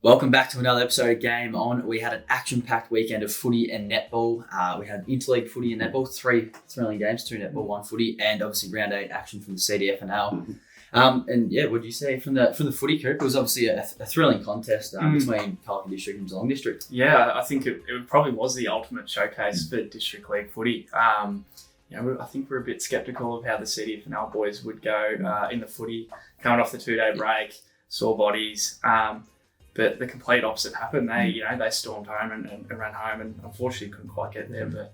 Welcome back to another episode of Game On. We had an action-packed weekend of footy and netball. We had Interleague footy and netball, 3 thrilling games, 2 netball, 1 footy, and obviously round 8 action from the CDFNL. What did you say from the footy, Coop? It was obviously a thrilling contest between Colac and District and Geelong District. Yeah, I think it probably was the ultimate showcase for District League footy. I think we're a bit sceptical of how the CDFNL boys would go in the footy, coming off the 2-day break, sore bodies. But the complete opposite happened. They stormed home and ran home, and unfortunately couldn't quite get there. But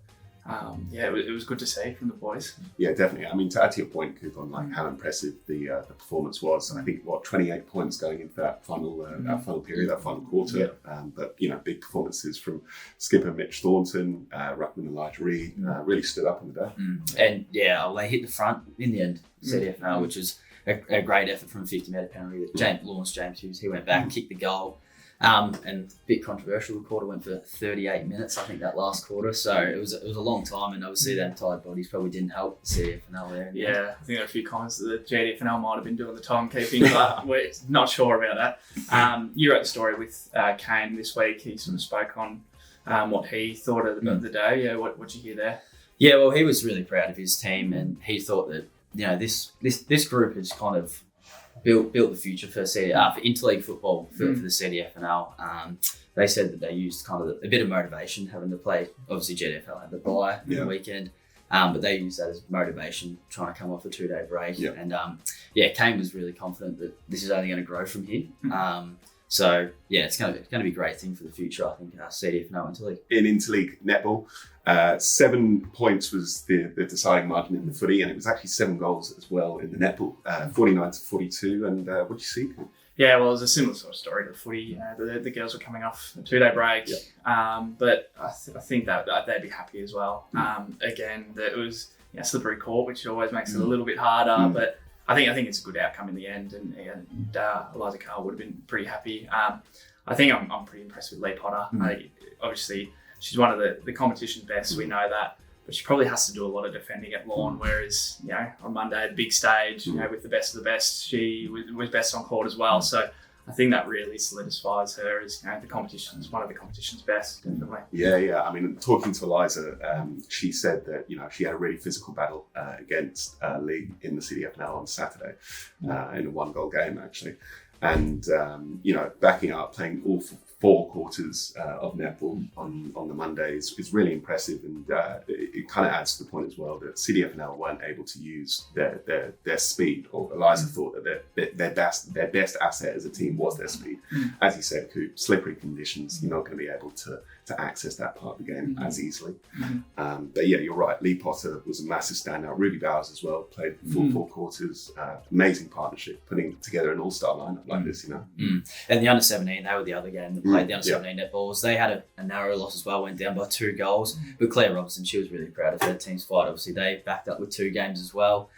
it was good to see from the boys. Yeah, definitely. I mean, to add to your point, Coop, on how impressive the performance was. I think 28 points going into that final period, that final quarter. Yeah. Big performances from skipper Mitch Thornton, ruckman Elijah Reid, really stood up in the day. And they hit the front in the end, CDFNL, which is a great effort from a 50-metre penalty that James Hughes, he went back, kicked the goal. And a bit controversial, the quarter went for 38 minutes, I think, that last quarter. So it was a long time, and obviously them tired bodies probably didn't help the CDFNL there. Yeah, I think there are a few comments that the GDFNL might have been doing the timekeeping, but we're not sure about that. You wrote the story with Kane this week. He sort of spoke on what he thought of the day. Yeah, what'd you hear there? Yeah, well, he was really proud of his team, and he thought that this group has kind of built the future for Interleague Football for the CDFNL. They said that they used kind of a bit of motivation having to play. Obviously, GDFL had the bye the weekend, but they used that as motivation trying to come off a 2-day break. Yeah. And Kane was really confident that this is only going to grow from here. It's going to be a great thing for the future, I think, CDFNL Interleague. In Interleague Netball, 7 points was the deciding margin in the footy, and it was actually 7 goals as well in the netball, 49-42. And what did you see? Yeah, well, it was a similar sort of story to footy. The girls were coming off a 2-day break, but I think that they'd be happy as well. Again, it was slippery court, which always makes it a little bit harder, but I think it's a good outcome in the end, and Eliza Carr would have been pretty happy. I think I'm pretty impressed with Lee Potter. Obviously, she's one of the competition best, we know that, but she probably has to do a lot of defending at lawn, whereas, on Monday, the big stage, with the best of the best, she was best on court as well. So I think that really solidifies her as, one of the competition's best, definitely. Yeah. I mean, talking to Eliza, she said that, she had a really physical battle against Lee in the CDFNL on Saturday, in a 1-goal game, actually. And, backing up, playing all 4 quarters of netball on the Mondays is really impressive. And it kind of adds to the point as well that CDFNL weren't able to use their speed, or Eliza thought that their best asset as a team was their speed. As you said, Coop, slippery conditions, you're not going to be able to access that part of the game as easily. But yeah, you're right. Lee Potter was a massive standout. Ruby Bowers as well, played full 4 quarters. Amazing partnership, putting together an all-star lineup like this, And the under-17, they were the other game that played the under-17 netballs. They had a narrow loss as well, went down by 2 goals. But Claire Robertson, she was really proud of her team's fight. Obviously, they backed up with 2 games as well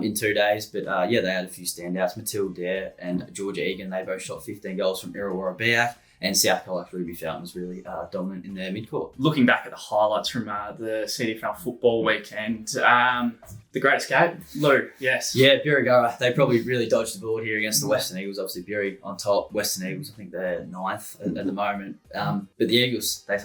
in 2 days. But they had a few standouts. Matilda Dare and Georgia Egan, they both shot 15 goals from Illawarra Biak. And South Colac's Ruby Fountain was really dominant in their midcourt. Looking back at the highlights from the CDFNL football weekend, the Great Escape, Lou, yes. Yeah, Birregurra, they probably really dodged the bullet here against the Western Eagles. Obviously, Birri on top. Western Eagles, I think they're 9th at the moment. But the Eagles, they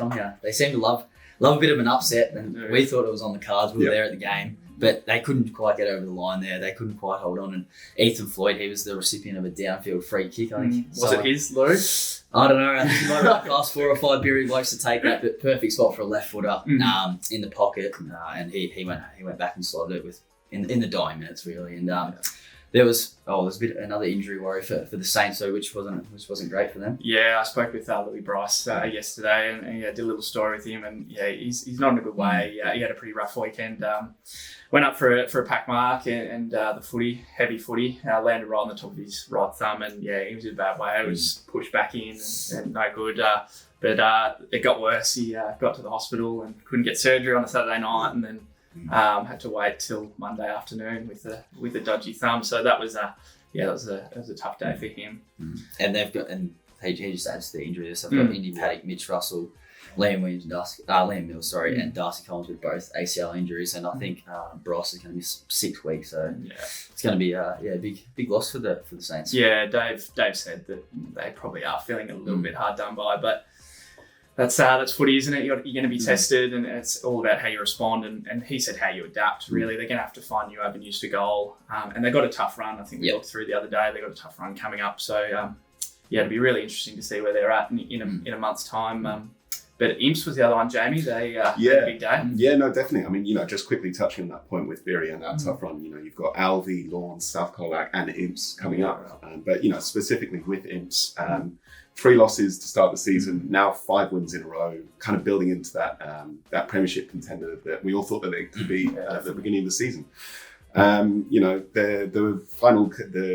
seem to love a bit of an upset, and we thought it was on the cards. We were there at the game. But they couldn't quite get over the line there. They couldn't quite hold on. And Ethan Floyd, he was the recipient of a downfield free kick, I think. Was it his, Lou? I don't know. I think he might have asked 4 or 5 Birri blokes to take that, but perfect spot for a left footer in the pocket. And he went back and slotted it in the dying minutes, really. And there was another injury worry for the Saints, though, which wasn't great for them. Yeah, I spoke with Louis Bryce yesterday, and did a little story with him, and he's not in a good way. He had a pretty rough weekend. Went up for a pack mark, and the heavy footy, landed right on the top of his right thumb, and he was in a bad way. It was pushed back in and no good. But it got worse. He got to the hospital and couldn't get surgery on a Saturday night, and then had to wait till Monday afternoon with a dodgy thumb. So that was a tough day for him. And he just adds to the injury. So I've got Indy Paddock, Mitch Russell, Liam Mills, and Darcy Collins with both ACL injuries, and I think Bryce is going to be 6 weeks, so it's going to be a big loss for the Saints. Yeah, Dave said that they probably are feeling a little bit hard done by, but that's footy, isn't it? You're going to be tested, and it's all about how you respond, and he said how you adapt, really. They're going to have to find new avenues to goal, and they got a tough run. I think we looked through the other day. They got a tough run coming up, so it'll be really interesting to see where they're at in a month's time. But Imps was the other one, Jamie. They had a big day. Yeah, no, definitely. I mean, just quickly touching on that point with Bury and that tough run, you've got Alvey, Lawrence, South Colac and Imps coming up. But, specifically with Imps, 3 losses to start the season, now 5 wins in a row, kind of building into that premiership contender that we all thought that they could be at the beginning of the season. The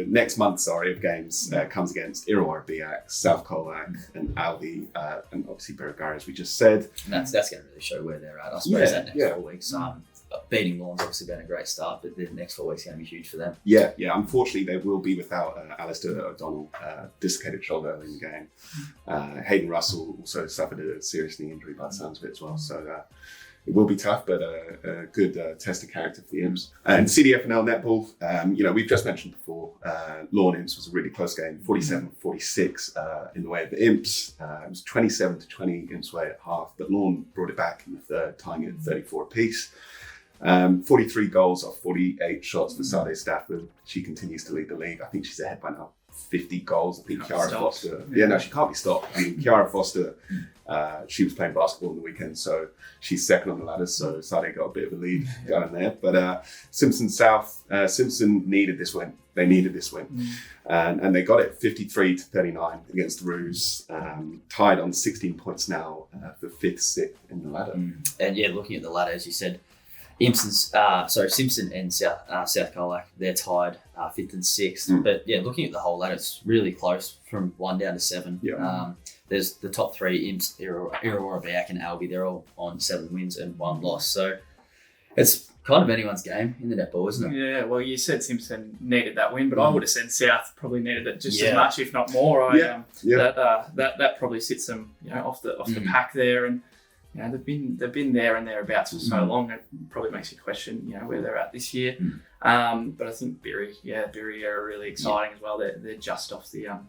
next month, of games comes against Illawarra Biak, South Colac and Alvey, and obviously Berrigara, as we just said. And that's going to really show where they're at. I suppose that next 4 weeks, beating Lawrence obviously been a great start, but the next 4 weeks are going to be huge for them. Yeah. Unfortunately, they will be without Alistair O'Donnell, dislocated shoulder early in the game. Hayden Russell also suffered a serious knee injury by the sounds of it as well. So it will be tough, but a good test of character for the Imps. And CDFNL Netball, we've just mentioned before, Lawn Imps was a really close game, 47-46 in the way of the Imps. It was 27-20 Imps way at half, but Lawn brought it back in the third, tying it at 34 apiece. 43 goals off 48 shots for Sade Stafford. She continues to lead the league. I think she's ahead by now 50 goals. I think Kiara Foster. She can't be stopped. I mean, Kiara Foster, she was playing basketball on the weekend, so she's second on the ladder. So Sade got a bit of a lead going there. But Simpson South, Simpson needed this win. They needed this win. And they got it 53-39 against the Roos, tied on 16 points now for 5th, 6th in the ladder. And looking at the ladder, as you said, Simpson and South Colac, they're tied 5th and 6th. But looking at the whole ladder, it's really close from 1 down to 7. There's the top 3, Imps, Illawarra Biak and Alvey. They're all on 7 wins and 1 loss. So it's kind of anyone's game in the netball, isn't it? Yeah, well, you said Simpson needed that win, but I would have said South probably needed it just as much, if not more. That probably sits them, off the pack there, and they've been there and thereabouts for so long. It probably makes you question, where they're at this year. But I think Bury are really exciting as well. They're just off the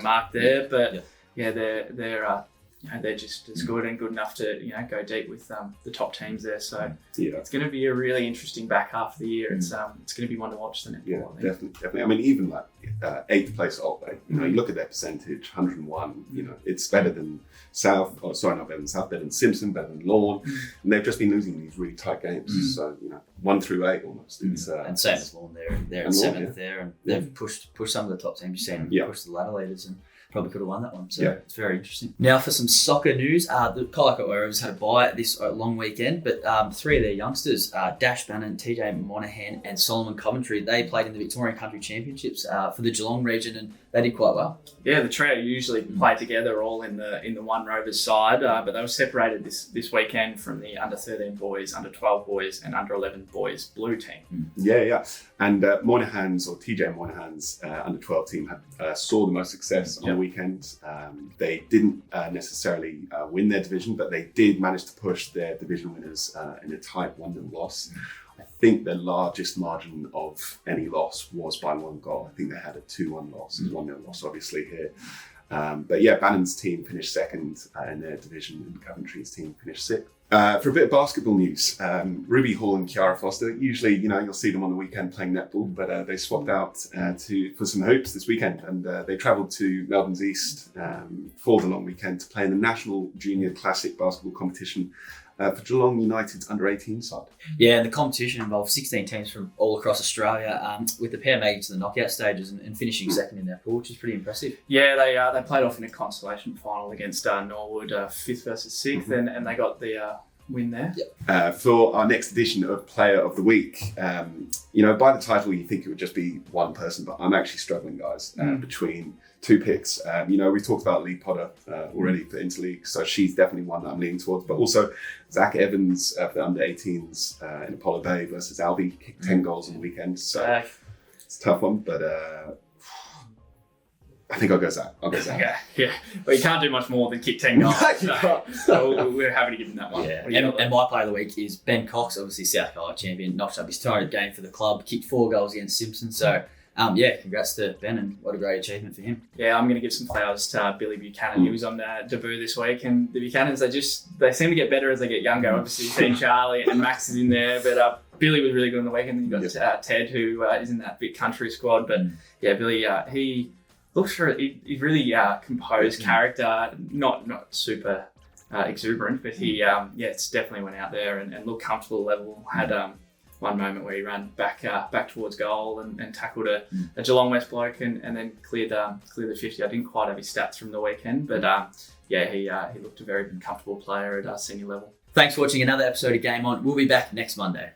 mark there, but they're just as good and good enough to go deep with the top teams there. So it's going to be a really interesting back half of the year. It's going to be one to watch the netball. I think. Definitely. I mean, even like 8th place Old Bay. You look at their percentage, 101. It's better than South. Oh, sorry, not better than South. Better than Simpson. Better than Lawn. And they've just been losing these really tight games. So 1 through 8 almost. It's, and same as Lawn. They're in 7th there, and they've pushed some of the top teams. You've seen them push the ladder leaders and probably could have won that one. So it's very interesting. Now for some soccer news, the Colac and District had a bye this long weekend, but 3 of their youngsters, Dash Bannon, TJ Monaghan and Solomon Coventry, they played in the Victorian Country Championships for the Geelong region, and they did quite well. Yeah, the trio usually play together all in the one Rovers side, but they were separated this weekend from the under 13 boys, under 12 boys and under 11 boys blue team. And Moynihan's, or TJ Moynihan's under 12 team saw the most success on the weekend. They didn't necessarily win their division, but they did manage to push their division winners in a tight 1-0 loss. I think their largest margin of any loss was by 1 goal. I think they had a 2-1 loss, 1-0 loss obviously here. But Bannon's team finished 2nd in their division, and Coventry's team finished 6th. For a bit of basketball news, Ruby Hall and Kiara Foster, usually, you'll see them on the weekend playing netball, but they swapped out for some hoops this weekend, and they travelled to Melbourne's East for the long weekend to play in the National Junior Classic Basketball Competition for Geelong United's under-18 side. Yeah, and the competition involved 16 teams from all across Australia, with the pair making to the knockout stages and finishing 2nd in their pool, which is pretty impressive. Yeah, they played off in a consolation final against Norwood, 5th versus 6th, and they got the win there. For our next edition of Player of the Week, by the title you think it would just be one person, but I'm actually struggling, guys, between 2 picks. We talked about Lee Potter already for Interleague, so she's definitely one that I'm leaning towards, but also Zach Evans for the under-18s in Apollo Bay versus Alvey, kicked 10 goals on the weekend, so it's a tough one, but I think I'll go Zach. Yeah. But you can't do much more than kick 10 goals. So we're happy to give him that one. Yeah. And my player of the week is Ben Cox, obviously South Carolina champion, knocked up his 200th game for the club, kicked 4 goals against Simpson. So, congrats to Ben, and what a great achievement for him. Yeah, I'm going to give some flowers to Billy Buchanan. He was on debut this week, and the Buchanans, they seem to get better as they get younger. Obviously, you've seen Charlie and Max is in there, but Billy was really good on the weekend. Then you got Ted, who is in that big country squad. But yeah, Billy, he looks for he's really composed character, not super exuberant, but he it's definitely went out there and looked comfortable level. Had one moment where he ran back towards goal and tackled a Geelong West bloke and then cleared the 50. I didn't quite have his stats from the weekend, but he looked a very comfortable player at senior level. Thanks for watching another episode of Game On. We'll be back next Monday.